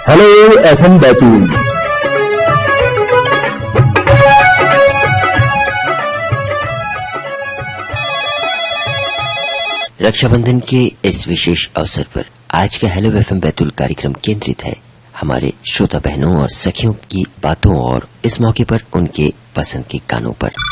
Hello FM Betul. Rakshabandhan के इस विशेष अवसर पर आज का हेलो एफएम बैतूल कार्यक्रम केंद्रित है हमारे श्रोता बहनों और सखियों की बातों और इस मौके पर उनके पसंद के गानों पर।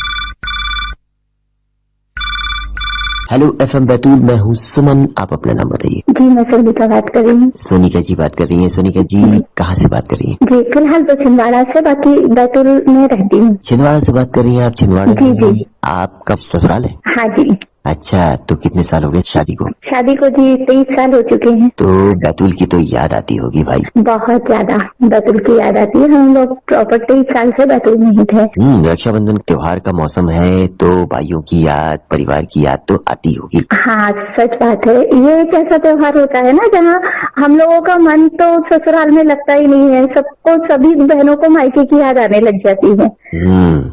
हेलो एफएम बैतूल, मैं हूँ सुमन। आप अपना नाम बताइए। जी, मैं सोनिका बात कर रही हूँ। सोनिका जी बात कर रही हैं। सोनिका जी कहाँ से बात कर रही हैं? जी, फिलहाल तो छिंदवाड़ा से, बाकी बैतूल में रहती हूँ। छिंदवाड़ा से बात कर रही हैं आप? छिंदवाड़ा जी जी। आपका ससुराल है? हाँ जी। अच्छा, तो कितने साल हो गए शादी को? शादी को जी 23 साल हो चुके हैं। तो बैतूल की तो याद आती होगी भाई? बहुत ज्यादा बैतूल की याद आती है। हम लोग प्रॉपर 23 साल से बैतूल में ही थे। रक्षाबंधन त्योहार का मौसम है तो भाइयों की याद, परिवार की याद तो आती होगी। हाँ, सच बात है। ये एक ऐसा त्योहार होता है ना जहाँ हम लोगों का मन तो ससुराल में लगता ही नहीं है। सबको, सभी बहनों को मायके की याद आने लग जाती है।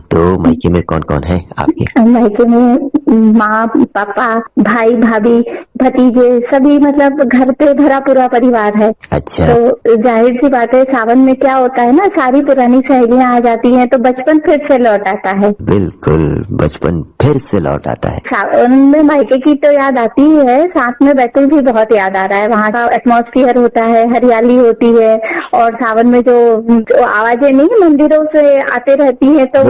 तो मायके में कौन कौन है आपके? मायके में माँ, पापा, भाई, भाभी, भतीजे, सभी, मतलब घर पे भरा पूरा परिवार है। अच्छा। तो जाहिर सी बात है, सावन में क्या होता है ना, सारी पुरानी सहेलियां आ जाती हैं तो बचपन फिर से लौट आता है। बिल्कुल, बचपन फिर से लौट आता है। सावन में मायके की तो याद आती ही है, साथ में बैतूल भी बहुत याद आ रहा है। वहाँ का एटमॉस्फेयर होता है, हरियाली होती है, और सावन में जो आवाजें नहीं मंदिरों से आते रहती है, तो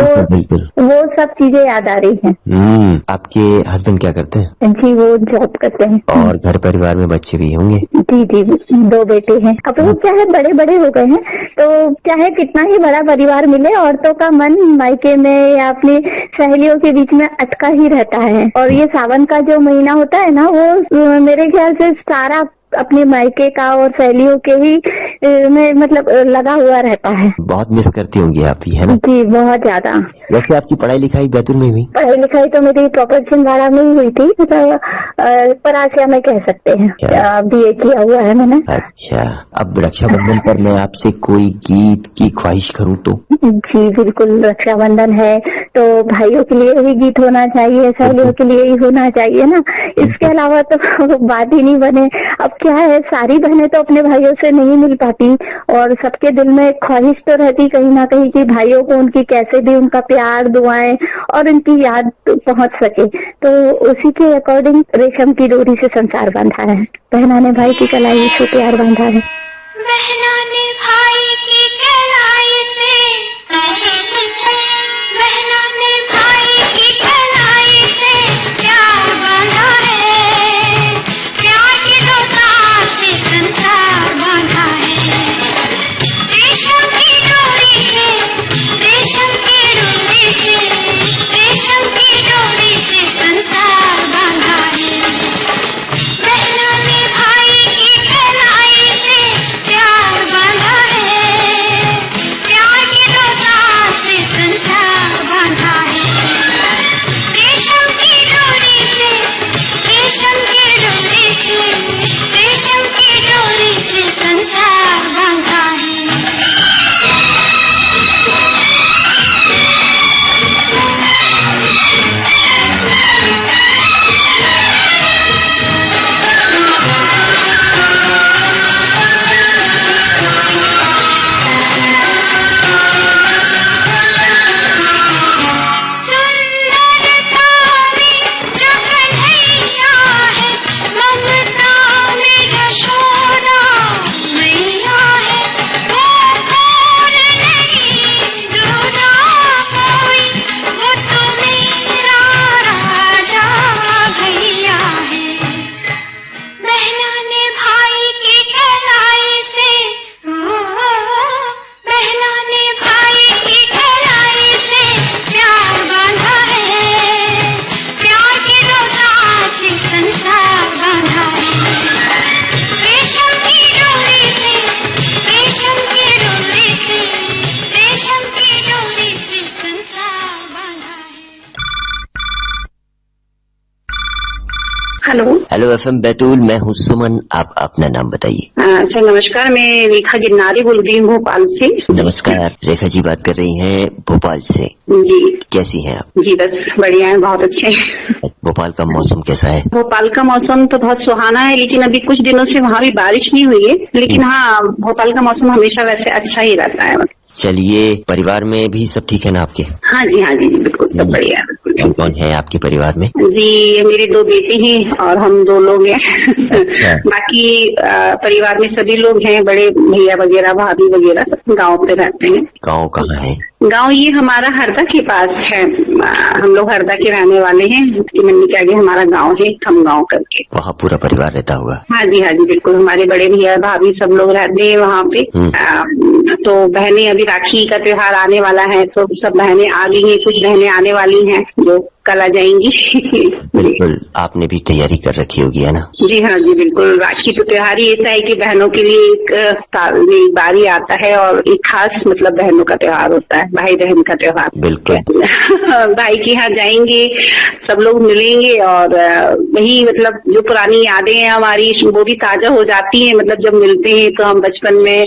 वो सब चीजें याद आ रही हैं। आपके हस्बैंड क्या करते हैं? जी, वो जॉब करते हैं। और घर परिवार में बच्चे भी होंगे? जी जी, 2 बेटे हैं। अब वो क्या है, बड़े बड़े हो गए हैं, तो क्या है, कितना ही बड़ा परिवार मिले, औरतों का मन मायके में या अपनी सहेलियों के बीच में अटका ही रहता है। और ये सावन का जो महीना होता है ना, वो मेरे ख्याल से सारा अपने मायके का और सहेलियों के ही में मतलब लगा हुआ रहता है। बहुत मिस करती होंगी आप ही, है ना? जी, बहुत ज्यादा। वैसे आपकी पढ़ाई लिखाई बैतूल में हुई? पढ़ाई लिखाई तो मेरी प्रॉपर छिंदवाड़ा में ही हुई थी, मतलब परासिया में कह सकते हैं। BA किया हुआ है मैंने। अच्छा, अब रक्षाबंधन पर मैं आपसे कोई गीत की ख्वाहिश करूँ तो? जी बिल्कुल, रक्षाबंधन है तो भाइयों के लिए ही गीत होना चाहिए, सहेलियों के लिए ही होना चाहिए ना। इसके अलावा तो बात ही नहीं बने। अब क्या है, सारी बहनें तो अपने भाइयों से नहीं मिल पाती, और सबके दिल में ख्वाहिश तो रहती कहीं ना कहीं कि भाइयों को उनकी कैसे भी उनका प्यार, दुआएं और उनकी याद पहुंच सके। तो उसी के अकॉर्डिंग रेशम की डोरी से संसार बांधा है, बहना ने भाई की कलाई से प्यार बांधा है। बहना ने भाई की कलाई से, बहना ने भाई की कलाई से प्यार बांधा है, प्यार की डोर से संसार बांधा है। रेशम की डोरी से, रेशम की डोरी से, रेशम की डोरी से संसार बांधा है। बहना ने भाई की कलाई से प्यार बांधा है, प्यार की डोर से संसार बांधा है। रेशम की डोरी से, रेशम की डोरी से, रेशम की डोरी से संसार बांधा है। सुंदरता में जो कन्हैया है, ममता में यशोदा मैया हेलो एफएम बैतूल, मैं हूँ सुमन। आप अपना नाम बताइए। सर नमस्कार, मैं रेखा गिरनारी बोल रही हूँ भोपाल से। नमस्कार, रेखा जी बात कर रही हैं भोपाल से। जी कैसी हैं आप? जी बस बढ़िया है, बहुत अच्छे हैं। भोपाल का मौसम कैसा है? भोपाल का मौसम तो बहुत सुहाना है, लेकिन अभी कुछ दिनों से वहाँ भी बारिश नहीं हुई है। लेकिन हाँ, भोपाल का मौसम हमेशा वैसे अच्छा ही रहता है। चलिए, परिवार में भी सब ठीक है ना आपके? हाँ जी, हाँ जी, बिल्कुल सब बढ़िया है। कौन कौन है आपके परिवार में? जी मेरे 2 बेटे हैं और हम 2 लोग हैं। अच्छा। बाकी परिवार में सभी लोग हैं, बड़े भैया वगैरह, भाभी वगैरह, सब गाँव पे रहते हैं। गाँव कहाँ है? गांव ये हमारा हरदा के पास है। हम लोग हरदा के रहने वाले हैं। मंडी के आगे हमारा गांव है, खम गांव करके। वहाँ पूरा परिवार रहता होगा? हाँ जी, हाँ जी, बिल्कुल। हमारे बड़े भैया भाभी सब लोग रहते हैं वहाँ पे। तो बहनें, अभी राखी का त्योहार आने वाला है, तो सब बहनें आ गई हैं। कुछ बहनें आने वाली हैं जो कल आ जाएंगी। बिल्कुल, आपने भी तैयारी कर रखी होगी, है ना? जी हाँ जी, बिल्कुल। राखी तो त्योहार ही ऐसा है कि बहनों के लिए एक साल में एक बार ही आता है, और एक खास मतलब बहनों का त्योहार होता है, भाई बहन का त्योहार। बिल्कुल। भाई के यहाँ जाएंगे, सब लोग मिलेंगे, और वही मतलब जो पुरानी यादें हैं हमारी, वो भी ताजा हो जाती हैं। मतलब जब मिलते हैं तो हम बचपन में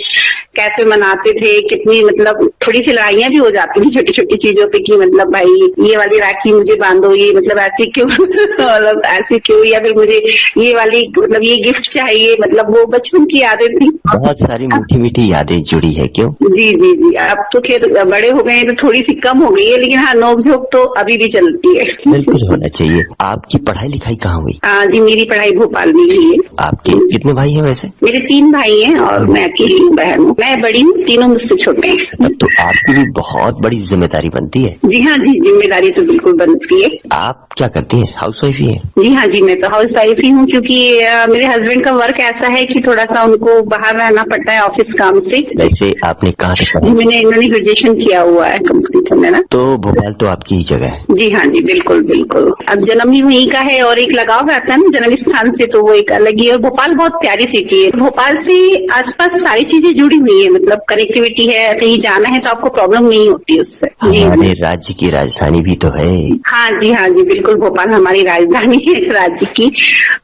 कैसे मनाते थे, कितनी मतलब थोड़ी सी लड़ाइयाँ भी हो जाती थी छोटी छोटी चीजों पे, कि मतलब भाई ये वाली राखी मुझे बांधो, ये मतलब ऐसे क्यों, मतलब ऐसे क्यों, या फिर मुझे ये वाली मतलब ये गिफ्ट चाहिए। मतलब वो बचपन की यादें थी। बहुत सारी मीठी मीठी यादें जुड़ी है, क्यों? जी जी जी। अब तो खैर बड़े हो गए हैं तो थोड़ी सी कम हो गई है, लेकिन हाँ, नोक-झोंक तो अभी भी चलती है। बिल्कुल होना चाहिए। आपकी पढ़ाई लिखाई कहाँ हुई? जी मेरी पढ़ाई भोपाल में हुई है। आपके कितने भाई हैं वैसे? मेरे 3 भाई हैं और मैं अकेली बहन हूँ। मैं बड़ी हूँ, तीनों मुझसे छोटे हैं। तब तो आपकी भी बहुत बड़ी जिम्मेदारी बनती है। जी हाँ जी, जिम्मेदारी तो बिल्कुल बनती है। आप क्या करती हैं? हाउस वाइफ ही हैं? जी हाँ जी, मैं तो हाउस वाइफ ही हूँ, क्योंकि मेरे हस्बैंड का वर्क ऐसा है कि थोड़ा सा उनको बाहर रहना पड़ता है ऑफिस काम से। वैसे आपने कहाँ से पढ़ा? मैंने ग्रेजुएशन किया हुआ है कंप्लीट है ना। तो भोपाल तो आपकी ही जगह है? जी हाँ जी, बिल्कुल बिल्कुल। अब जन्म ही वहीं का है, और एक लगाव रहता है ना जन्म स्थान से, तो वो एक अलग ही है। और भोपाल बहुत प्यारी सिटी है। भोपाल से आसपास सारी चीजें जुड़ी हुई है, मतलब कनेक्टिविटी है, कहीं जाना है तो आपको प्रॉब्लम नहीं होती उससे। हमारे राज्य की राजधानी भी तो है। हाँ जी, हाँ जी, बिल्कुल। भोपाल हमारी राजधानी है राज्य की।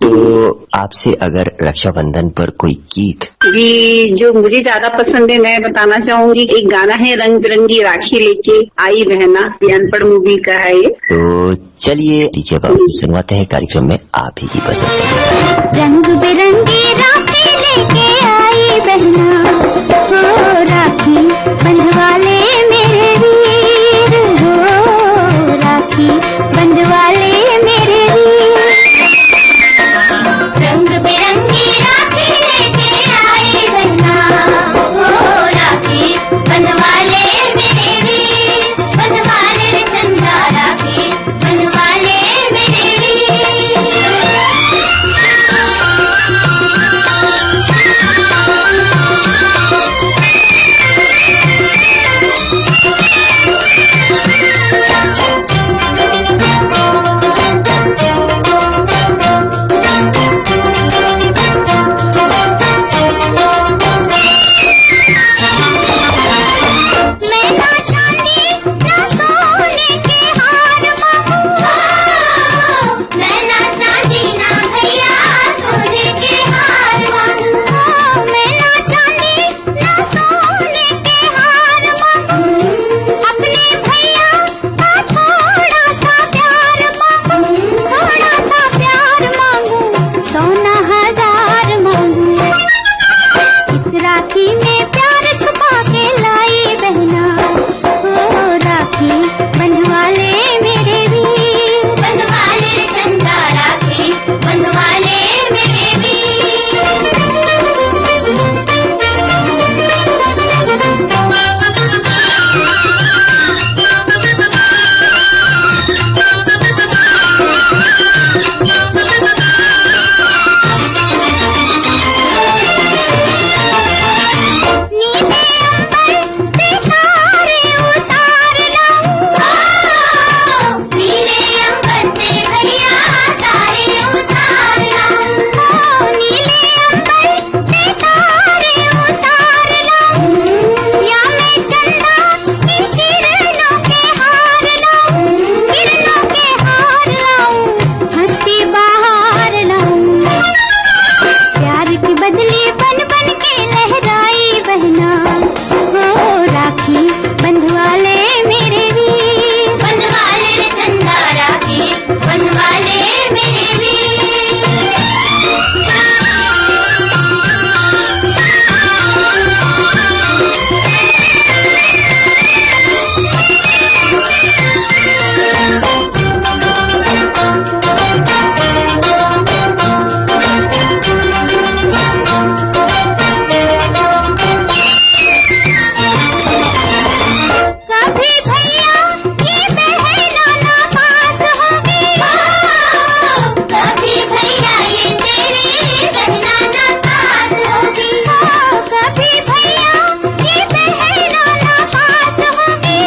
तो आपसे अगर रक्षाबंधन पर कोई गीत? जी, जो मुझे ज्यादा पसंद है, मैं बताना चाहूंगी। एक गाना है, रंग बिरंगी राखी लेके आई बहना, ये अनपढ़ मूवी का है ये। तो चलिए डीजे बाबू सुनवाते हैं कार्यक्रम में आप ही की पसंद। रंग बिरंगी राखी लेके आई बहना, हो राखी बंधवाले मेरे वीर, हो राखी बंधवाले मेरे वीर। रंग बिरंगी राखी लेके आई बहना, हो राखी बंधवाले मेरे वीर, बंधवाले चंदा राखी बंधवाले मेरे वीर। बिजली बन बन के लहराई बहना, हो राखी बंधवा ले मेरे वीर, बंधवा ले रे चंदा राखी, बंधवा ले मेरे वीर। कभी भैया ये बहना ना पास होगी, कभी भैया ये तेरी बहना ना पास होगी, कभी भैया ये बहना ना पास होगी,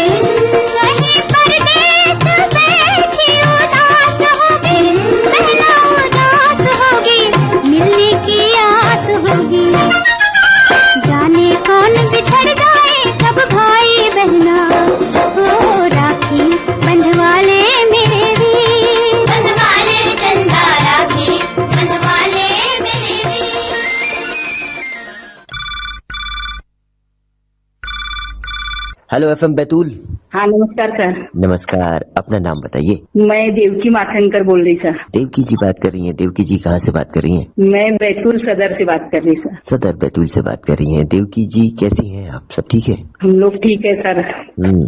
कहीं परदेस बैठी उदास होगी, बहना उदास होगी, मिलने की आस होगी, जाने कौन बिछड़ जाए कब भाई बहना, हो राखी बंधवा ले मेरे वीर, बंधवा ले चंदा राखी, बंधवा ले मेरे वीर। Hello FM Betul. हाँ नमस्कार सर। नमस्कार, अपना नाम बताइए। मैं देवकी माथनकर बोल रही सर। देवकी जी बात कर रही हैं। देवकी जी कहाँ से बात कर रही हैं? मैं बैतूल सदर से बात कर रही सर। सदर बैतूल से बात कर रही हैं। देवकी जी कैसी हैं आप? सब ठीक है? हम लोग ठीक है सर।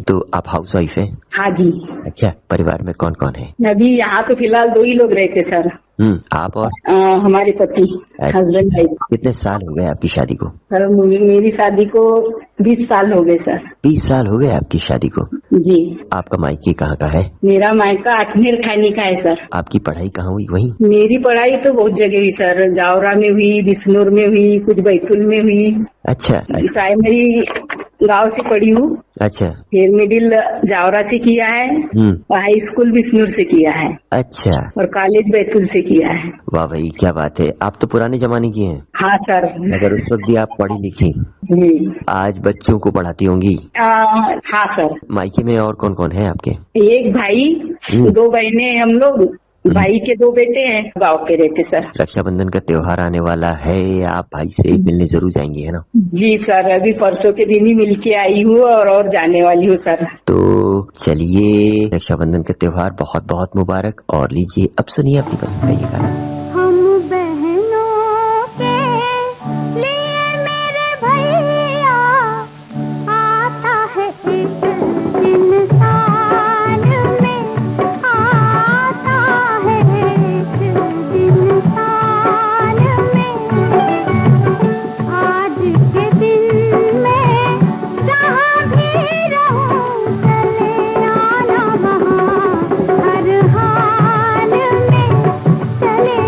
तो आप हाउस वाइफ हैं? हाँ जी। अच्छा, परिवार में कौन कौन है? अभी यहाँ तो फिलहाल 2 ही लोग रहते सर। आप और हमारे पति, हस्बैंड वाइफ। कितने साल हो गए आपकी शादी को? सर मेरी शादी को 20 साल हो गए सर। 20 साल हो गए आपकी शादी को? जी। आपका मायके कहाँ का है? मेरा मायका अठनेर खैनी का है सर। आपकी पढ़ाई कहाँ हुई? वहीं? मेरी पढ़ाई तो बहुत जगह हुई सर, जावरा में हुई, बिश्नोर में हुई, कुछ बैतूल में हुई। अच्छा प्राइमरी गांव से पढ़ी हूँ, अच्छा। फिर मिडिल जावरा से किया है, हाई स्कूल बिश्नोर से किया है, अच्छा। और कॉलेज बैतूल से किया है। वाह भाई, क्या बात है। आप तो पुराने जमाने की हैं। हाँ सर। अगर उस वक्त भी आप पढ़ी लिखी, जी। आज बच्चों को पढ़ाती होंगी। हाँ सर। मायके में और कौन कौन है आपके? एक भाई, 2 बहनें हैं हम लोग, भाई के 2 बेटे हैं, गांव पे रहते सर। रक्षाबंधन का त्योहार आने वाला है, आप भाई से मिलने जरूर जाएंगे, है ना? जी सर, अभी परसों के दिन ही मिल के आई हूँ और जाने वाली हूँ सर। तो चलिए, रक्षाबंधन का त्योहार बहुत बहुत मुबारक। और लीजिए, अब सुनिए अपनी पसंद का ये गाना। हम बहनों के लिए मेरे भैया आता है एक दिन साल में, आता है एक दिन साल में, आज के दिन में जहाँ भी रहूं चले आना वहाँ, हर हाल में चले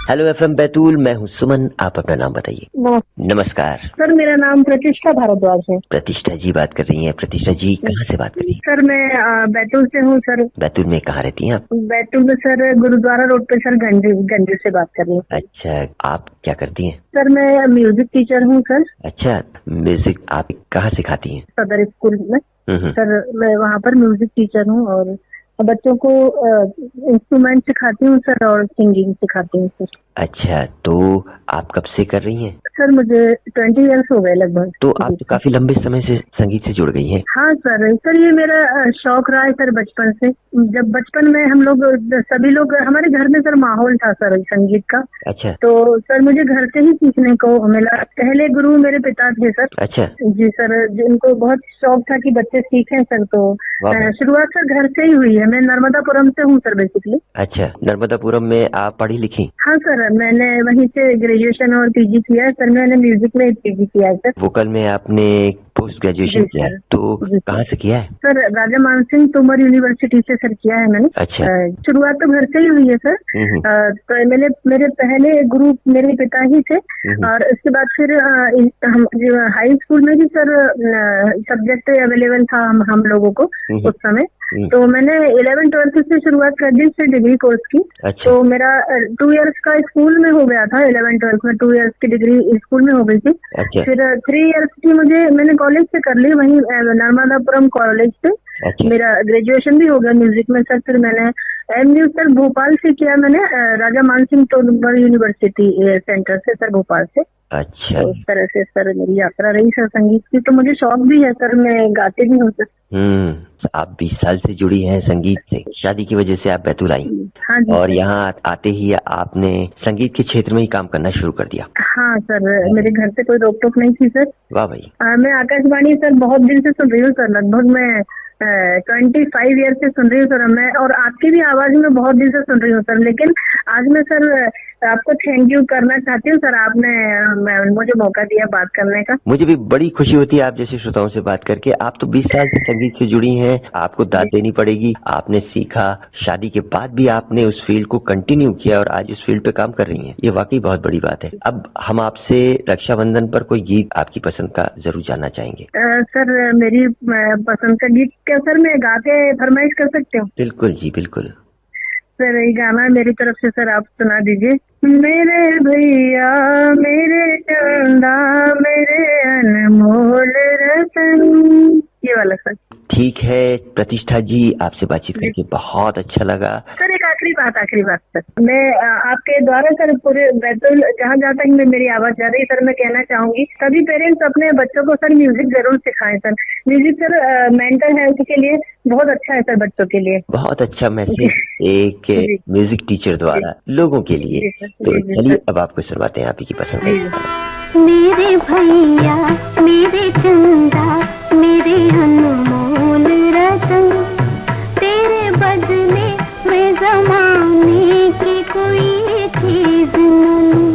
हेलो एफएम बैतूल, मैं हूँ सुमन। आप अपना नाम बताइए। नमस्कार सर, मेरा नाम प्रतिष्ठा भारद्वाज है। प्रतिष्ठा जी बात कर रही हैं। प्रतिष्ठा जी कहाँ से बात कर रही हैं? सर, मैं बैतूल से हूँ सर। बैतूल में कहाँ रहती हैं आप? बैतूल में सर गुरुद्वारा रोड पे सर गंज से बात कर रही हूँ। अच्छा, आप क्या करती हैं? सर, मैं म्यूजिक टीचर हूँ सर। अच्छा, म्यूजिक आप कहाँ सिखाती हैं? सदर स्कूल में सर, मैं वहाँ पर म्यूजिक टीचर हूँ और बच्चों को इंस्ट्रूमेंट सिखाती हूँ सर और सिंगिंग सिखाती हूँ सर। अच्छा, तो आप कब से कर रही हैं? सर, मुझे 20 इयर्स हो गए लगभग। तो आप तो काफी लंबे समय से संगीत से जुड़ गई हैं। हाँ सर, ये मेरा शौक रहा है सर बचपन से। जब बचपन में हम लोग सभी लोग, हमारे घर में सर माहौल था सर संगीत का। अच्छा। तो सर मुझे घर से ही सीखने को मिला। पहले गुरु मेरे पिता थे सर। अच्छा जी सर, जिनको बहुत शौक था कि बच्चे सीखें सर, तो शुरुआत सर घर से ही हुई है। मैं नर्मदापुरम से हूँ सर बेसिकली। अच्छा, नर्मदापुरम में आप पढ़ी लिखी? हाँ सर, मैंने वहीं से ग्रेजुएशन और पीजी किया है सर। मैंने म्यूजिक में पीजी किया है सर। वोकल में आपने पोस्ट ग्रेजुएशन किया है, तो कहाँ से किया है? सर, राजा मानसिंह तोमर यूनिवर्सिटी से सर किया है मैंने। अच्छा। शुरुआत तो घर से ही हुई है सर। तो मेरे पहले गुरु मेरे पिता ही थे और उसके बाद फिर हम हाई स्कूल में भी सर सब्जेक्ट अवेलेबल था हम लोगों को उस समय। तो मैंने 11th-12th से शुरुआत कर दी फिर डिग्री कोर्स की। अच्छा। तो मेरा 2 इयर्स का स्कूल में हो गया था। 11th-12th में 2 इयर्स की डिग्री स्कूल में हो गई थी। अच्छा। फिर 3 इयर्स की मैंने कॉलेज से कर ली, वहीं नर्मदापुरम कॉलेज से। अच्छा। मेरा ग्रेजुएशन भी हो गया म्यूजिक में सर। फिर मैंने एमयू सर भोपाल से किया मैंने, राजा मानसिंह तोमर यूनिवर्सिटी सेंटर से सर, भोपाल से। अच्छा। तो उस तरह से सर मेरी यात्रा रही सर संगीत की। तो मुझे शौक भी है सर, मैं गाती भी हूँ सर। आप 20 साल से जुड़ी हैं संगीत से। शादी की वजह से आप बैतूल आई। हाँ जी। और यहाँ आते ही आपने संगीत के क्षेत्र में ही काम करना शुरू कर दिया। हाँ सर, मेरे घर से कोई रोक टोक नहीं थी सर। वाह भाई। मैं आकाशवाणी सर बहुत दिन से सुन रही हूँ सर। लगभग मैं 25 ईयर से सुन रही हूँ सर मैं, और आपकी भी आवाज में बहुत दिन से सुन रही हूँ सर। लेकिन आज मैं सर आपको थैंक यू करना चाहती हूँ सर, आपने मुझे मौका दिया बात करने का। मुझे भी बड़ी खुशी होती है आप जैसे श्रोताओं से बात करके। आप तो 20 साल से संगीत से जुड़ी हैं, आपको दाद देनी पड़ेगी। आपने सीखा, शादी के बाद भी आपने उस फील्ड को कंटिन्यू किया और आज उस फील्ड पे काम कर रही हैं। ये वाकई बहुत बड़ी बात है। अब हम आपसे रक्षाबंधन पर कोई गीत आपकी पसंद का जरूर जानना चाहेंगे। सर, मेरी पसंद का गीत क्या सर मैं गा के फरमाइश कर सकती हूँ? बिल्कुल जी, बिल्कुल। सर, ये गाना मेरी तरफ से सर आप सुना दीजिए। मेरे भैया मेरे चंदा मेरे अनमोल रतन, ये वाला सर। ठीक है प्रतिष्ठा जी, आपसे बातचीत करके बहुत अच्छा लगा। सर, एक आखिरी बात सर, मैं आपके द्वारा सर पूरे बैतूल जहाँ तक मेरी आवाज जा रही है सर, मैं कहना चाहूंगी सभी पेरेंट्स अपने बच्चों को सर म्यूजिक जरूर सिखाएं sir. Music sir mental health के लिए बहुत अच्छा है सर, बच्चों के लिए बहुत अच्छा मैसेज एक म्यूजिक टीचर द्वारा लोगों के लिए। तो चलिए अब आपको सुनवाते हैं आप ही की पसंद है। मेरे भैया मेरे चंदा मेरे अनमोल रतन, तेरे बदले में जमाने की कोई चीज नहीं।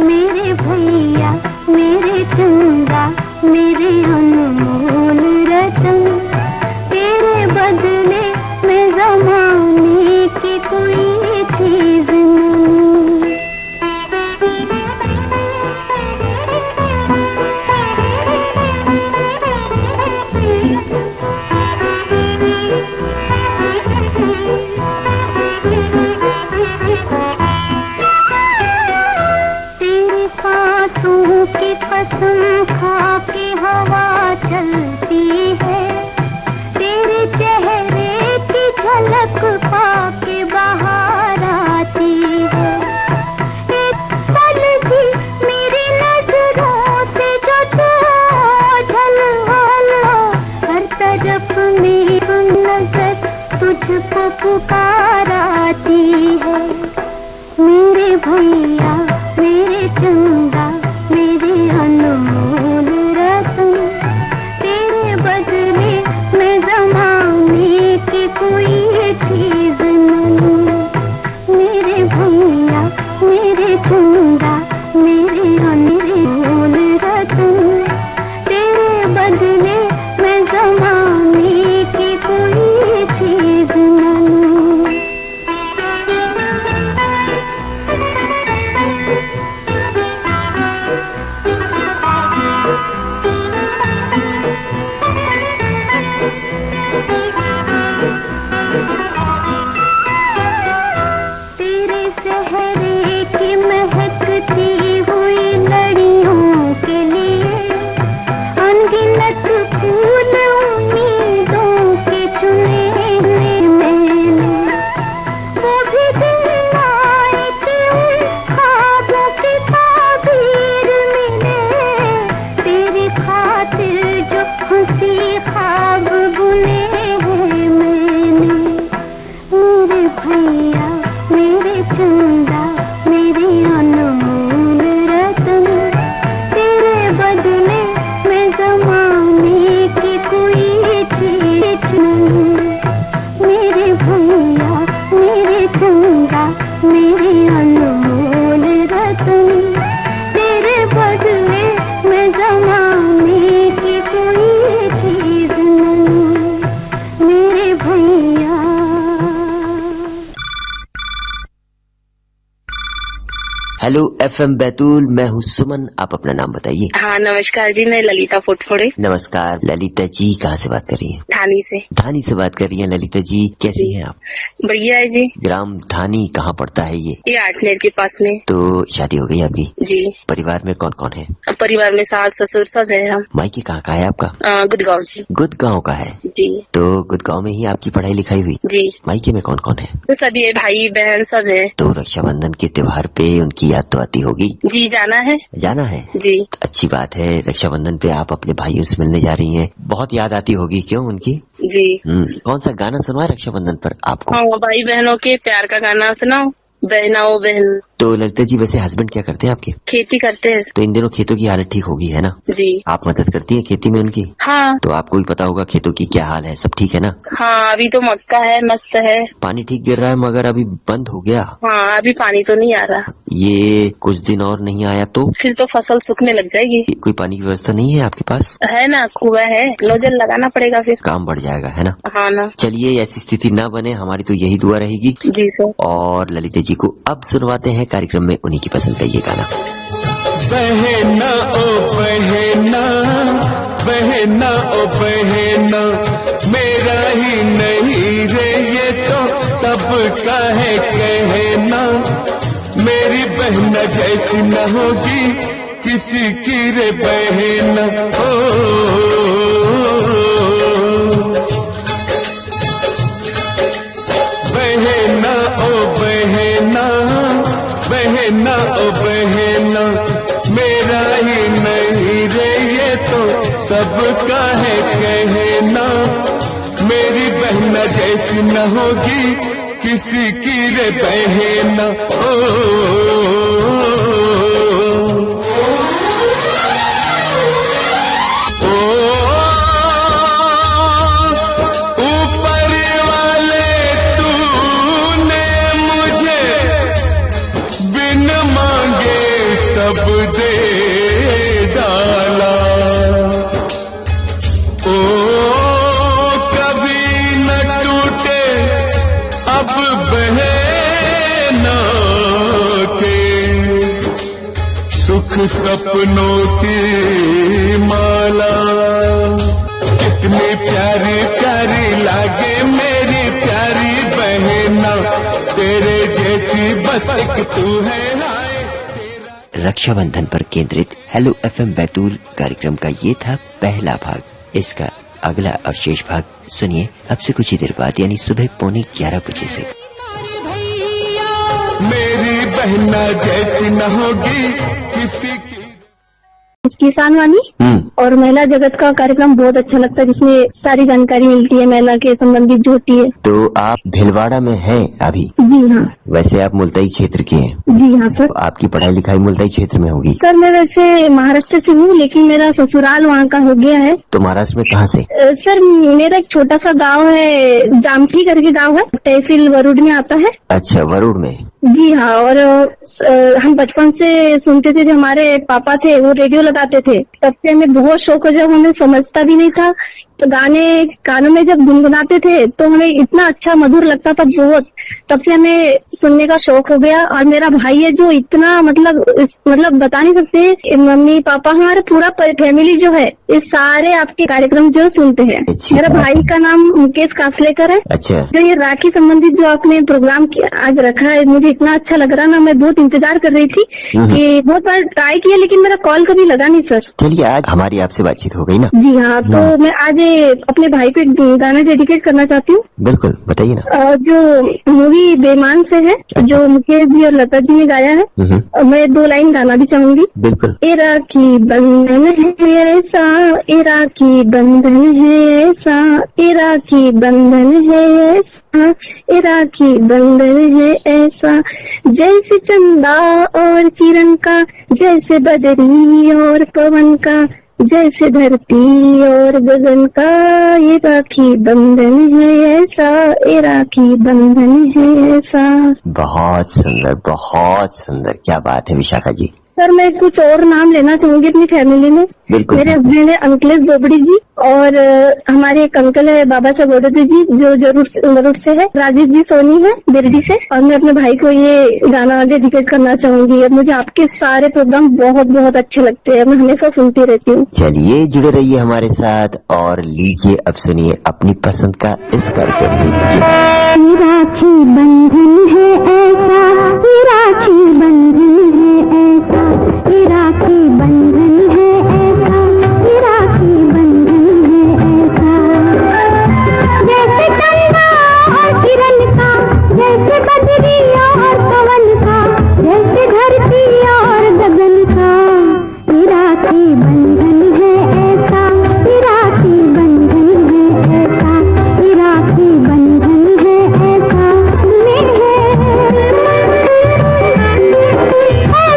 मेरे भैया मेरे चंदा मेरे अनमोल रतन, तेरे बदले में जमाने की कोई चीज नहीं। सुन, तेरे बदले मैं जमाने की कोई चीज नहीं, मेरे भैया। हेलो FM बैतूल, मैं हूँ सुमन। आप अपना नाम बताइए। हाँ नमस्कार जी, मैं ललिता फुटफोड़े नमस्कार ललिता जी, कहाँ से बात कर रही हैं? धानी से। धानी से बात कर रही हैं ललिता जी, कैसी हैं आप? बढ़िया है जी। ग्राम धानी कहाँ पड़ता है ये? आठनेर के पास में। तो शादी हो गई आपकी? जी। परिवार में कौन कौन है? परिवार में सास ससुर सब है हम। मायके कहाँ का है आपका? गुड़गांव जी। गुड़गांव का है जी। तो गुड़गांव में ही आपकी पढ़ाई लिखाई हुई? जी। मायके में कौन कौन है? तो सभी है, भाई बहन सब है। तो रक्षाबंधन के त्योहार पे उनकी याद तो आती होगी? जी जाना है। जाना है जी। अच्छी बात है। रक्षाबंधन पे आप अपने भाइयों से मिलने जा रही हैं, बहुत याद आती होगी, क्यों उनकी? जी। कौन सा गाना सुनवाए रक्षाबंधन पर आपको? हाँ भाई बहनों के प्यार का गाना सुनाओ, बहना ओ बहन। तो ललिता जी, वैसे हस्बैंड क्या करते हैं आपके? खेती करते हैं। तो इन दिनों खेतों की हालत ठीक होगी है ना? जी। आप मदद करती हैं खेती में उनकी? हाँ। तो आपको भी पता होगा खेतों की क्या हाल है, सब ठीक है ना? हाँ अभी तो मक्का है, मस्त है। पानी ठीक गिर रहा है मगर अभी बंद हो गया। हाँ अभी पानी तो नहीं आ रहा। ये कुछ दिन और नहीं आया तो फिर तो फसल सूखने लग जाएगी। कोई पानी की व्यवस्था नहीं है आपके पास? है ना, कुआं है, नोजल लगाना पड़ेगा, फिर काम बढ़ जाएगा है ना? हाँ ना। चलिए, ऐसी स्थिति ना बने, हमारी तो यही दुआ रहेगी। जी सर। और ललिता जी को अब सुनवाते हैं कार्यक्रम में उन्हीं की पसंद का ये गाना। बहना ओ बहना, बहना ओ बहना, मेरा ही नहीं रे ये तो सबका है कहना, मेरी बहना जैसी न होगी किसी की रे बहना। ओ बहना ओ बहना, बहना ओ बहना, मेरा ही नहीं रे ये तो सबका है कहना, मेरी बहना जैसी न होगी किसी की रे बहना। ऊपर वाले तूने मुझे बिन मांगे सब दे डाला, ओ कभी न टूटे अब बहना के सुख सपनों की माला, कितनी प्यारी प्यारी लागे मेरी प्यारी बहना, तेरे जैसी बस एक तू है। हाय रक्षाबंधन पर केंद्रित हेलो FM बैतूल कार्यक्रम का ये था पहला भाग। इसका अगला और शेष भाग सुनिए अब से कुछ ही देर बाद, यानी सुबह 11:45 बजे से। मेरी बहना जैसी न होगी किसी की। किसान वाणी और महिला जगत का कार्यक्रम बहुत अच्छा लगता है, जिसमें सारी जानकारी मिलती है महिला के संबंधित जो होती है। तो आप भिलवाड़ा में हैं अभी? जी हाँ। वैसे आप मुल्ताई क्षेत्र के हैं? जी हाँ सर। तो आपकी पढ़ाई लिखाई मुल्ताई क्षेत्र में होगी? सर मैं वैसे महाराष्ट्र से हूँ, लेकिन मेरा ससुराल वहाँ का हो गया है। तो महाराष्ट्र में कहाँ से? सर मेरा एक छोटा सा गांव है, जामठी करके गांव है, तहसील वरुड में आता है। अच्छा, वरुड़ में। जी हाँ। और हम बचपन से सुनते थे, जो हमारे पापा थे वो रेडियो लगाते थे, तब से हमें बहुत शौक है। जब हमें समझता भी नहीं था तो गाने कानों में जब गुनगुनाते थे तो हमें इतना अच्छा मधुर लगता था बहुत, तब से हमें सुनने का शौक हो गया। और मेरा भाई है जो इतना मतलब बता नहीं सकते, मम्मी पापा हमारे पूरा फैमिली जो है ये सारे आपके कार्यक्रम जो सुनते हैं। मेरा भाई का नाम मुकेश कासलेकर है। अच्छा। जो ये राखी संबंधित जो आपने प्रोग्राम आज रखा है, मुझे इतना अच्छा लग रहा ना, मैं बहुत इंतजार कर रही थी कि बहुत बार ट्राई किया लेकिन मेरा कॉल कभी लगा नहीं सर। चलिए, आज हमारी आपसे बातचीत हो गई ना। जी हाँ। तो मैं आज अपने भाई को एक गाना डेडिकेट करना चाहती हूँ। बिल्कुल, बताइए ना। जो मूवी बेईमान से है, जो मुकेश जी और लता जी ने गाया है, मैं 2 लाइन गाना भी चाहूंगी। बिल्कुल। ए राखी बंधन है ऐसा, ए राखी बंधन है ऐसा, ए राखी बंधन है ऐसा, ए राखी बंधन है ऐसा, जैसे चंदा और किरण का, जैसे बदरी और पवन का, जैसे धरती और गगन का ये राखी बंधन है ऐसा, ये राखी बंधन है ऐसा। बहुत सुंदर, बहुत सुंदर। क्या बात है विशाखा जी। सर मैं कुछ और नाम लेना चाहूंगी अपनी फैमिली में। बिल्कुल। मेरे हस्बैंड है अंकलेश बोबड़ी जी, और हमारे एक अंकल है बाबा साहब बोडोदे जी जो जरूर से है। राजेश जी सोनी है बिरडी से। और मैं अपने भाई को ये गाना डेडिकेट करना चाहूंगी। और मुझे आपके सारे प्रोग्राम बहुत बहुत अच्छे लगते हैं, मैं हमेशा सुनती रहती हूँ। चलिए जुड़े रहिए हमारे साथ और लीजिए अब सुनिए अपनी पसंद का इस कार्यक्रम में। राखी बंधन है ऐसा, राखी बंधन है ऐसा, राखी बंधन है ऐसा, राखी बंधन है ऐसा। जैसे चंदा और किरण का, जैसे बदरी और पवन का, जैसे धरती और गगन का, राखी बंधन है ऐसा, राखी बंधन है ऐसा, राखी बंधन है ऐसा।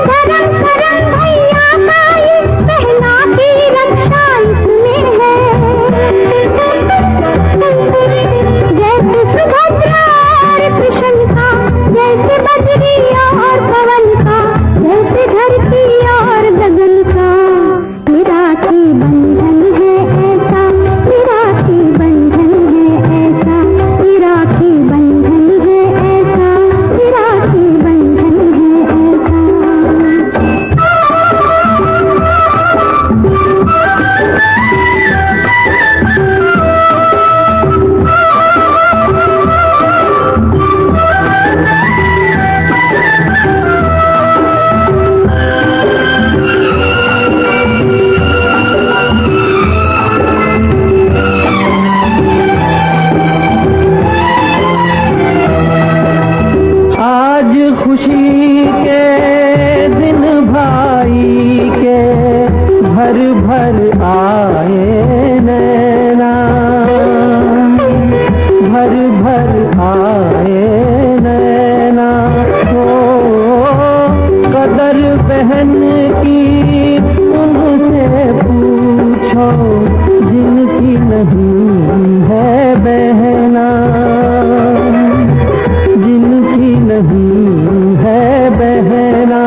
धर्म करम भैया का ये बहना की रक्षा इसमें है। जैसे सुभद्रा और कृष्ण का, जैसे बद्री और पवन का, जैसे धरती और गगन का, राखी बंधन है ऐसा, राखी बंधन है ऐसा, राखी बंधन है ऐसा, राखी बंधन है ऐसा। आज खुशी के दिन भाई के भर भर आए नैना, भर भर आए नैना। हो कदर बहन की उनसे पूछो जिनकी नहीं है बहना, जिनकी नहीं है बहना।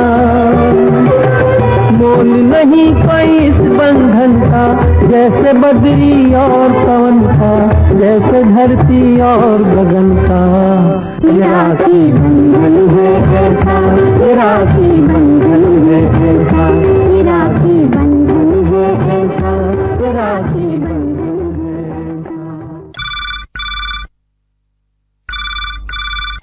मोल नहीं कोई इस बंधन का, जैसे बदरी और पवन का, जैसे धरती और गगन का। ये राखी बंधन है ऐसा, ये राखी बंधन है ऐसा, ये राखी बंधन है ऐसा, ये राखी बंधन है ऐसा।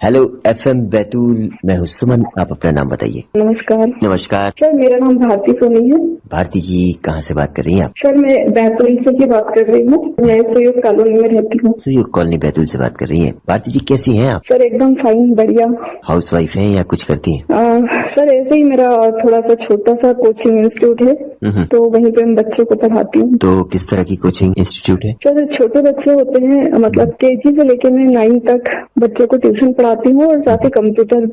हेलो एफएम बैतूल, मैं हूँ सुमन। आप अपना नाम बताइए। नमस्कार नमस्कार। सर, मेरा नाम भारती सोनी है। भारती जी कहाँ से बात कर रही हैं आप? सर मैं बैतूल से ही बात कर रही हूँ, मैं सुयोग कॉलोनी में रहती हूँ। सुयोग कॉलोनी बैतूल से बात कर रही हैं। भारती जी कैसी हैं आप? सर एकदम फाइन, बढ़िया। हाउस वाइफ हैं या कुछ करती हैं? सर ऐसे ही मेरा थोड़ा सा छोटा सा कोचिंग इंस्टीट्यूट है, तो वहीं पे मैं बच्चों को पढ़ाती हूँ। तो किस तरह की कोचिंग इंस्टीट्यूट है? सर छोटे बच्चे होते हैं, मतलब केजी से लेके मैं 9 तक बच्चों को ट्यूशन पढ़ाती हूँ और साथ ही कंप्यूटर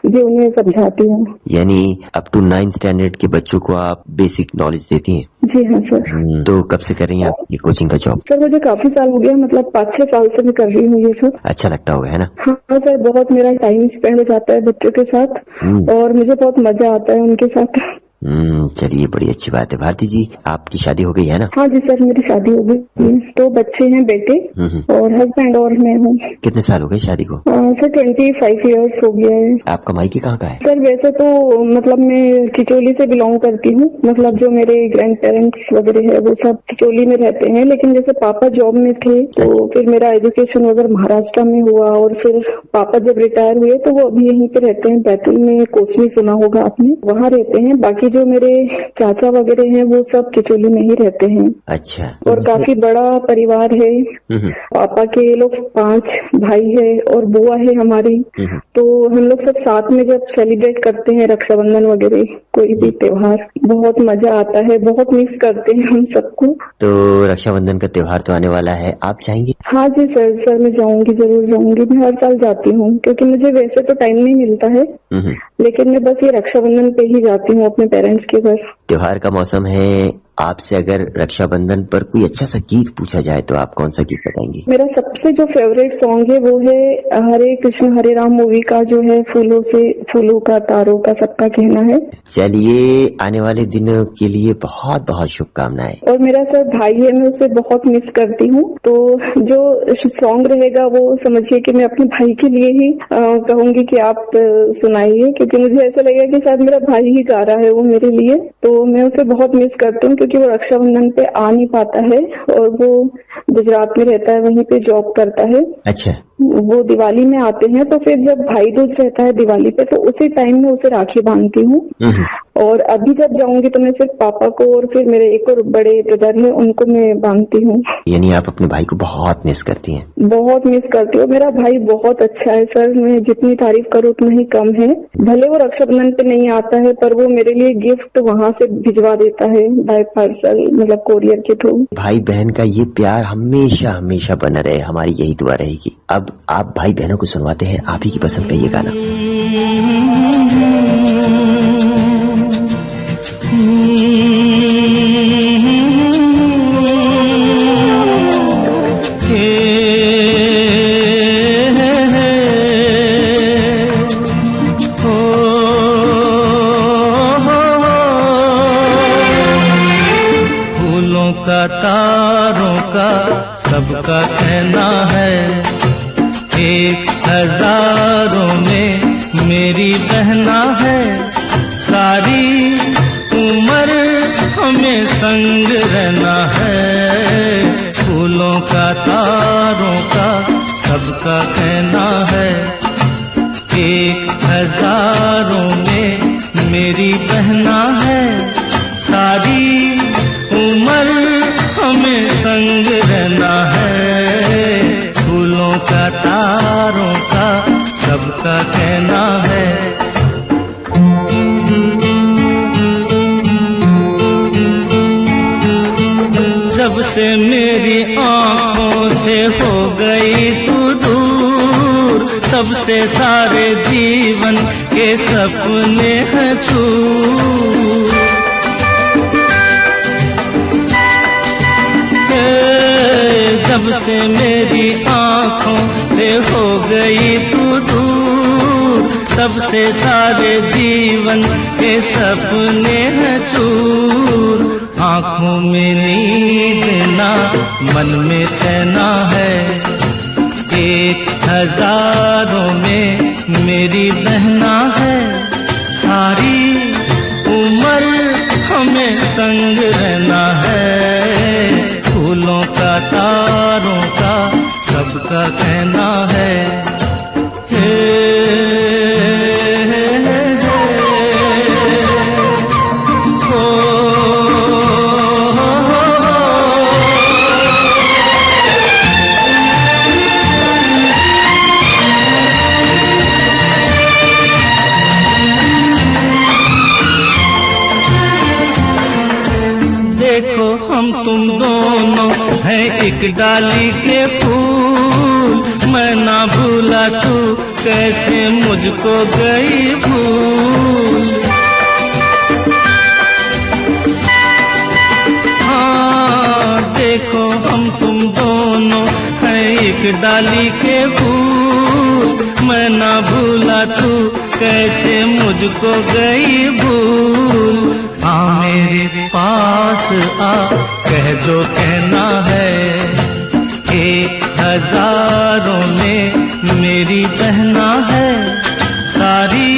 भी उन्हें समझाती हूँ। यानी अप टू 9th स्टैंडर्ड के बच्चों को आप बेसिक नॉलेज देती हैं? जी हाँ सर। तो कब से कर रही हैं आप ये कोचिंग का जॉब? सर मुझे काफी साल हो गया, मतलब 5-6 साल से मैं कर रही हूँ ये सब। अच्छा लगता होगा है ना? हाँ सर, बहुत मेरा टाइम स्पेंड हो जाता है बच्चों के साथ और मुझे बहुत मजा आता है उनके साथ। चलिए बड़ी अच्छी बात है। भारती जी आपकी शादी हो गई है ना? हाँ जी सर, मेरी शादी हो गई है, 2 बच्चे हैं, बेटे और हस्बैंड और मैं हूँ। कितने साल हो गए शादी को? सर 25 इयर्स हो गया है। आपका मायके कहाँ का है? सर वैसे तो मतलब मैं चिचोली से बिलोंग करती हूँ, मतलब जो मेरे ग्रैंड पेरेंट्स वगैरह है वो सब चिचोली में रहते हैं, लेकिन जैसे पापा जॉब में थे तो फिर मेरा एजुकेशन वगैरह महाराष्ट्र में हुआ और फिर पापा जब रिटायर हुए तो वो अभी यहीं पे रहते हैं बैतूल में। कोसमी सुना होगा आपने, वहाँ रहते हैं। बाकी जो मेरे चाचा वगैरह हैं वो सब चिचोली में ही रहते हैं। अच्छा। और काफी बड़ा परिवार है। पापा के लोग 5 भाई है और बुआ है हमारी, तो हम लोग सब साथ में जब सेलिब्रेट करते हैं रक्षाबंधन वगैरह कोई भी त्योहार, बहुत मजा आता है, बहुत मिस करते हैं हम सबको। तो रक्षाबंधन का त्योहार तो आने वाला है, आप चाहेंगी? हाँ जी सर मैं जाऊंगी, जरूर जाऊंगी। मैं हर साल जाती हूँ क्योंकि मुझे वैसे तो टाइम नहीं मिलता है, लेकिन मैं बस ये रक्षाबंधन पे ही जाती हूँ अपने पेरेंट्स के घर। त्योहार का मौसम है, आपसे अगर रक्षाबंधन पर कोई अच्छा सा गीत पूछा जाए तो आप कौन सा गीत बताएंगे? मेरा सबसे जो फेवरेट सॉन्ग है वो है हरे कृष्ण हरे राम मूवी का, जो है फूलों से फूलों का तारों का सबका कहना है। चलिए, आने वाले दिनों के लिए बहुत बहुत शुभकामनाएं। और मेरा सर भाई है, मैं उसे बहुत मिस करती हूँ, तो जो सॉन्ग रहेगा वो समझिए कि मैं अपने भाई के लिए ही कहूंगी कि आप सुनाइए, क्योंकि मुझे ऐसा लगेगा कि शायद मेरा भाई ही गा रहा है वो मेरे लिए। तो मैं उसे बहुत मिस करती हूँ क्योंकि वो रक्षाबंधन पे आ नहीं पाता है और वो गुजरात में रहता है, वहीं पे जॉब करता है। अच्छा। वो दिवाली में आते हैं, तो फिर जब भाई दूज रहता है दिवाली पे तो उसी टाइम में उसे राखी बांधती हूँ। और अभी जब जाऊंगी तो मैं सिर्फ पापा को और फिर मेरे एक और बड़े ब्रदर है उनको मैं बांधती हूँ। यानी आप अपने भाई को बहुत मिस करती हैं? बहुत मिस करती हूँ। मेरा भाई बहुत अच्छा है सर, मैं जितनी तारीफ करूँ उतना ही कम है। भले वो रक्षाबंधन पे नहीं आता है पर वो मेरे लिए गिफ्ट वहाँ से भिजवा देता है बाय पार्सल, मतलब कोरियर के थ्रू। भाई बहन का ये प्यार हमेशा हमेशा बना रहे, हमारी यही दुआ रहेगी। अब आप भाई बहनों को सुनवाते हैं आप ही की पसंद का ये गाना। फूलों का तारों का सबका कहना है, 1000 में मेरी बहना है। सारी उम्र हमें संग रहना है। फूलों का तारों का सबका कहना है, 1000 में मेरी बहना है। सारी उम्र हमें संग रहना है। फूलों का तारों का सबका कहना है। जब से मेरी आँखों से हो गई तू दूर, सबसे सारे जीवन के सपने हैं चूर। जब से मेरी आँखों से हो गई तू दूर, सबसे सारे जीवन के सपने हैं चूर। आँखों में नींद ना, मन में चैना है, 1000 में मेरी बहना है। सारी उम्र हमें संग रहना है। फूलों का तारों का सबका कहना है। देखो हम तुम दोनों हैं एक डाली के फूल, मैं ना भूला तू कैसे मुझको गई भूल। हाँ देखो हम तुम दोनों हैं एक डाली के फूल, मैं ना भूला तू कैसे मुझको गई भूल। आ मेरे पास आ, कह जो कहना है, 1000 में मेरी बहना है। सारी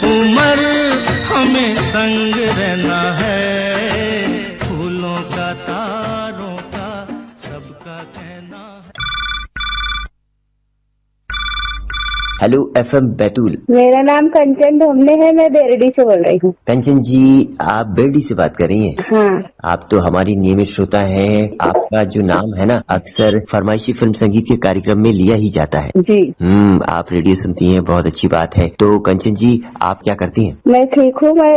उम्र हमें संग रहना है। फूलों का तारों का सबका कहना है। Hello FM Betul. मेरा नाम कंचन ढोमने है, मैं बेरडी से बोल रही हूँ। कंचन जी, आप बेरडी से बात कर रही हैं? हाँ। आप तो हमारी नियमित श्रोता हैं। आपका जो नाम है ना, अक्सर फरमाइशी फिल्म संगीत के कार्यक्रम में लिया ही जाता है जी। आप रेडियो सुनती हैं, बहुत अच्छी बात है। तो कंचन जी, आप क्या करती हैं? मैं ठीक हूँ, मैं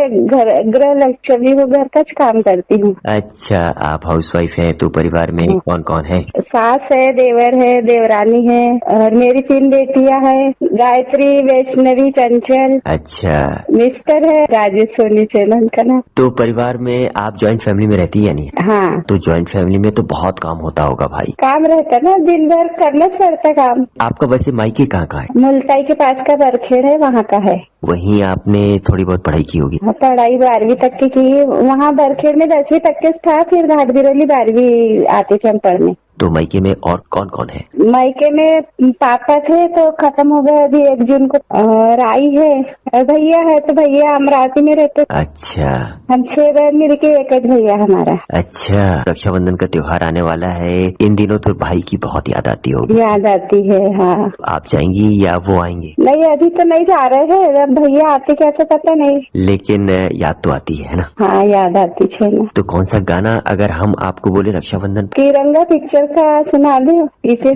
गृह लक्ष्मी हूँ, घर का काम करती हूँ। अच्छा, आप हाउसवाइफ हैं। तो परिवार में कौन कौन है? सास है, देवर है, देवरानी है और मेरी 3 बेटियां हैं, गायत्री, वैष्णवी, चंचल। अच्छा। मिस्टर है राजेश सोनी चैनल का नाम। तो परिवार में आप जॉइंट फैमिली में में रहती है या नहीं? हाँ, तो ज्वाइंट फैमिली में तो बहुत काम होता होगा भाई। काम रहता ना, दिन भर करना पड़ता काम। आपका वैसे मायके कहाँ का है? मुल्ताई के पास का बरखेड़ है, वहाँ का है। वहीं आपने थोड़ी बहुत पढ़ाई की होगी? पढ़ाई 12वीं तक की वहाँ बरखेड़ में, 10वीं तक के था, फिर घाट बिरौली 12वीं आते थे हम पढ़ने। तो मायके में और कौन कौन है? मायके में पापा थे तो खत्म हो गए अभी 1 जून को। और आई है और भैया है, तो भैया अमरावती में रहते। अच्छा, हम 6 बहन मिल के एक भैया हमारा। अच्छा। रक्षाबंधन का त्योहार आने वाला है, इन दिनों तो भाई की बहुत याद आती होगी। याद आती है, हाँ। आप जाएंगी या वो आएंगे? नहीं, अभी तो नहीं जा रहे हैं, अब भैया आते क्या तो पता नहीं, लेकिन याद तो आती है ना? हाँ याद आती है ना। तो कौन सा गाना अगर हम आपको बोले रक्षाबंधन? तिरंगा पिक्चर का सुना दो। इसे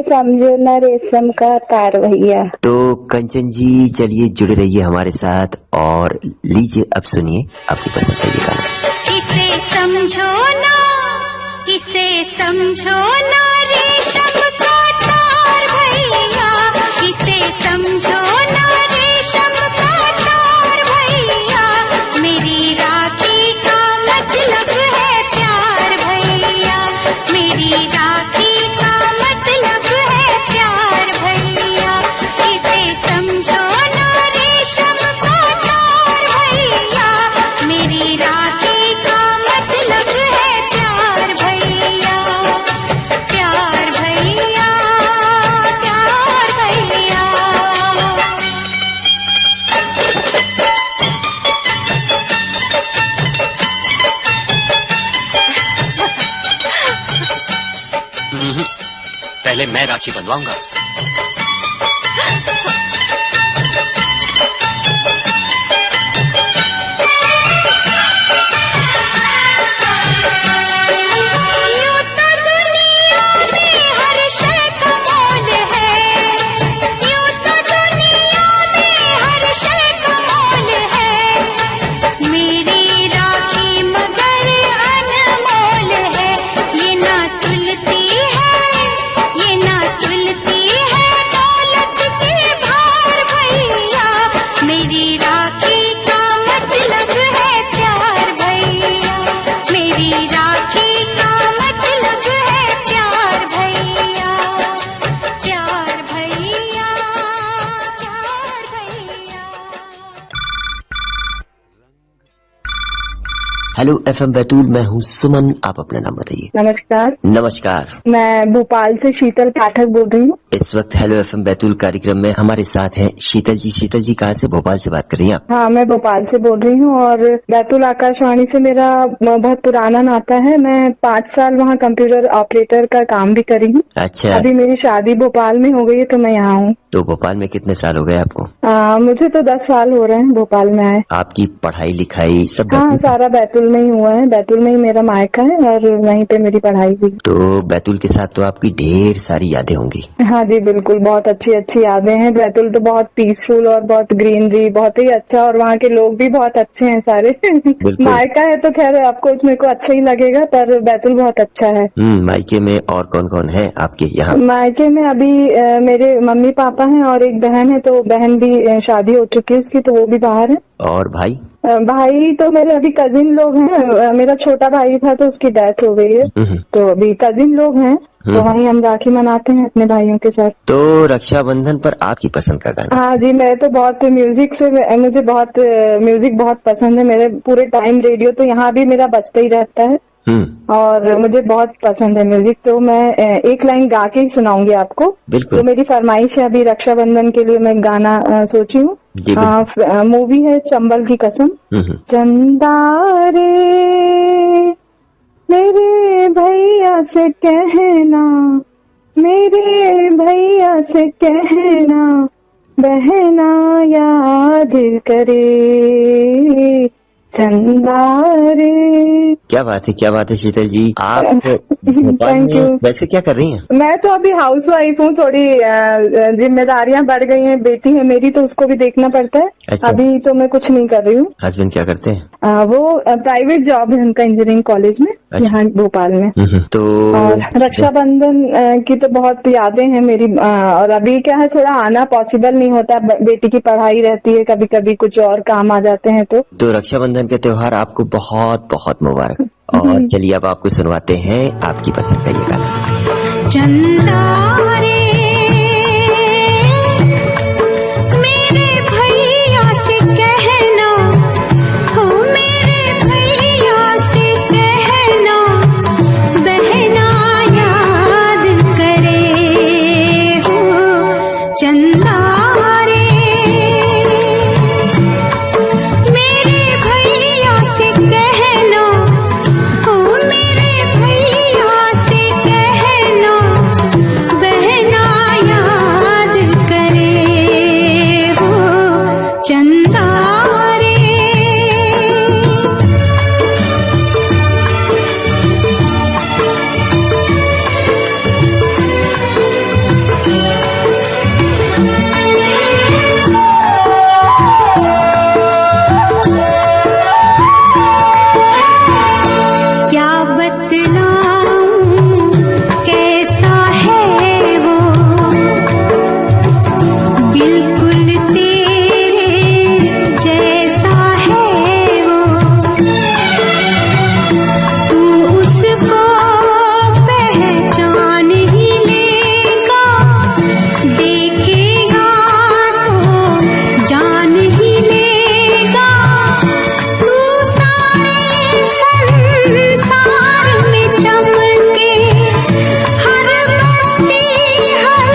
समझो न रेशम का तार भैया। तो कंचन जी चलिए जुड़े रहिए हमारे साथ और लीजिए अब सुनिए आपकी पसंद का ये गाना। इसे समझो ना, इसे समझो ना रेशम का तार भैया, इसे समझो ना रेशम का तार भैया, मेरी राखी का मतलब है प्यार भैया, मेरी राखी का मतलब है प्यार भैया, इसे समझो ना रेशम का तार भैया, मेरी राखी का मतलब है प्यार भैया, प्यार भैया, प्यार भैया। पहले मैं राखी बंधवाऊंगा। यूं तो दुनिया में हर शय का मोल है, यूं तो दुनिया में हर शय का मोल है, मेरी राखी मगर अनमोल है, ये ना तुलती है, ये ना तुलती है दौलत के भार भैया, मेरी राखी का मतलब है प्यार भैया, मेरी राखी का मतलब है प्यार भैया, प्यार भैया, प्यार भैया। हेलो FM बैतूल, मैं हूँ सुमन, आप अपना नाम बताइए। नमस्कार, नमस्कार। मैं भोपाल से शीतल पाठक बोल रही हूँ। इस वक्त हेलो FM बैतूल कार्यक्रम में हमारे साथ हैं शीतल जी। शीतल जी कहाँ से? भोपाल से बात कर रही हैं आप? हाँ, मैं भोपाल से बोल रही हूँ और बैतूल आकाशवाणी से मेरा बहुत पुराना नाता है। मैं 5 साल वहाँ कंप्यूटर ऑपरेटर का काम भी करी हूँ। अच्छा, अभी मेरी शादी भोपाल में हो गई है तो मैं यहाँ हूँ। तो भोपाल में कितने साल हो गए आपको? मुझे तो 10 साल हो रहे हैं भोपाल में आए। आपकी पढ़ाई लिखाई सब हाँ, बैतूल? सारा बैतूल में ही हुआ है। बैतूल में ही मेरा मायका है और वहीं पे मेरी पढ़ाई भी। तो बैतूल के साथ तो आपकी ढेर सारी यादें होंगी। हाँ जी, बिल्कुल, बहुत अच्छी अच्छी यादें हैं। बैतूल तो बहुत पीसफुल और बहुत ग्रीनरी, बहुत ही अच्छा, और वहाँ के लोग भी बहुत अच्छे हैं सारे। मायका है तो खैर आपको मेरे को अच्छा ही लगेगा, पर बैतूल बहुत अच्छा है। मायके में और कौन कौन है आपके यहाँ? मायके में अभी मेरे मम्मी पापा हैं और एक बहन है, तो बहन भी शादी हो चुकी है उसकी, तो वो भी बाहर है। और भाई? भाई तो मेरे अभी कजिन लोग हैं। मेरा छोटा भाई था तो उसकी डेथ हो गई है, तो अभी कजिन लोग हैं, तो वहीं हम राखी मनाते हैं अपने भाइयों के साथ। तो रक्षाबंधन पर आपकी पसंद का गाना? हाँ जी, मैं तो बहुत म्यूजिक से, मुझे बहुत म्यूजिक बहुत पसंद है। मेरे पूरे टाइम रेडियो तो यहाँ भी मेरा बजता ही रहता है और मुझे बहुत पसंद है म्यूजिक। तो मैं एक लाइन गा के ही सुनाऊंगी आपको। बिल्कुल। तो मेरी फरमाइश है, अभी रक्षाबंधन के लिए मैं गाना सोची हूँ। मूवी है चंबल की कसम। चंदा रे मेरे भैया से कहना, मेरे भैया से कहना, बहना याद करे चंदा रे। क्या बात है, क्या बात है शीतल जी। आप भोपाल में वैसे क्या कर रही हैं? मैं तो अभी हाउस वाइफ हूँ। थोड़ी जिम्मेदारियां बढ़ गई हैं, बेटी है मेरी तो उसको भी देखना पड़ता है। अच्छा। अभी तो मैं कुछ नहीं कर रही हूँ। हस्बैंड क्या करते हैं? वो प्राइवेट जॉब है उनका, इंजीनियरिंग कॉलेज में, यहाँ भोपाल में। तो और रक्षाबंधन की तो बहुत यादें हैं मेरी। और अभी क्या है, थोड़ा आना पॉसिबल नहीं होता, बेटी की पढ़ाई रहती है, कभी कभी कुछ और काम आ जाते हैं। तो रक्षाबंधन के त्योहार आपको बहुत बहुत मुबारक। और चलिए अब आपको सुनवाते हैं आपकी पसंद का ये गाना। चंदा रे मेरे भैया से कहना, हो मेरे भैया से कहना, बहना याद करे हो चंदा रे मेरे भैया से कहना, हो मेरे भैया से कहना, बहना याद करे हो चंदा रे। क्या बतलाऊं कैसा है वो, बिल्कुल तेरे जैसा है वो, तू उसको पहचान ही लेगा, देखेगा तो जान ही लेगा, तू सारे संसार में चमके, हर बस्ती हर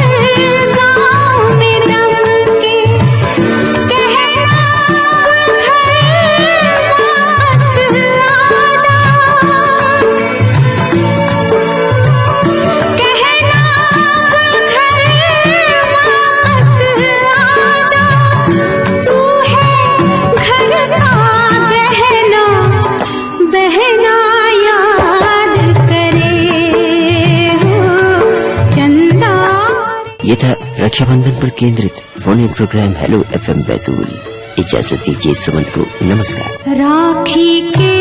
गाँव में दमके, कहना घर वापस आजा, कहना घर वापस आजा, तू है घर का गहना, बहना याद करे हो चंदा। ये था रक्षाबंधन पर केंद्रित phone in programme hello FM Betul. इजाजत दीजिए सुमन को, नमस्कार। राखी के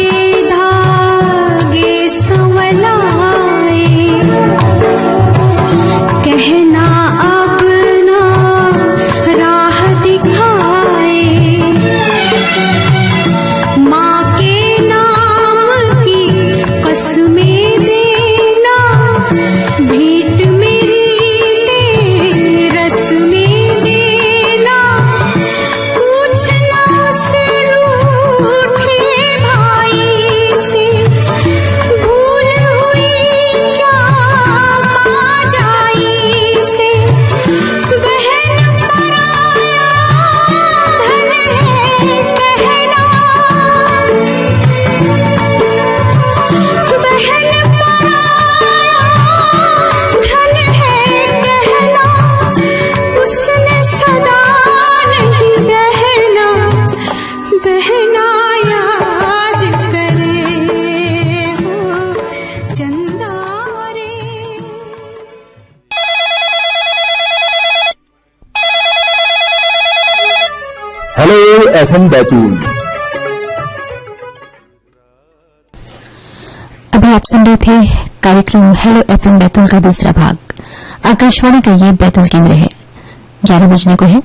धागे संवलाए, कहना अब ना राह दिखाए, माँ के नाम की कसमें देना, भेंट मेरी ले रस्में देना, पूछना से रूठे भाई से, भूल हुई क्या माँ जाई से, बहन पराया धन है कहना, बहन पराया धन है कहना, उसने सदा नहीं रहना, बहना याद करे हो चंदा रे। Hello FM Betul. अभी आप सुन रहे थे कार्यक्रम हेलो एफएम बैतूल का दूसरा भाग। आकाशवाणी का ये बैतूल केंद्र है। 11 बजने को है।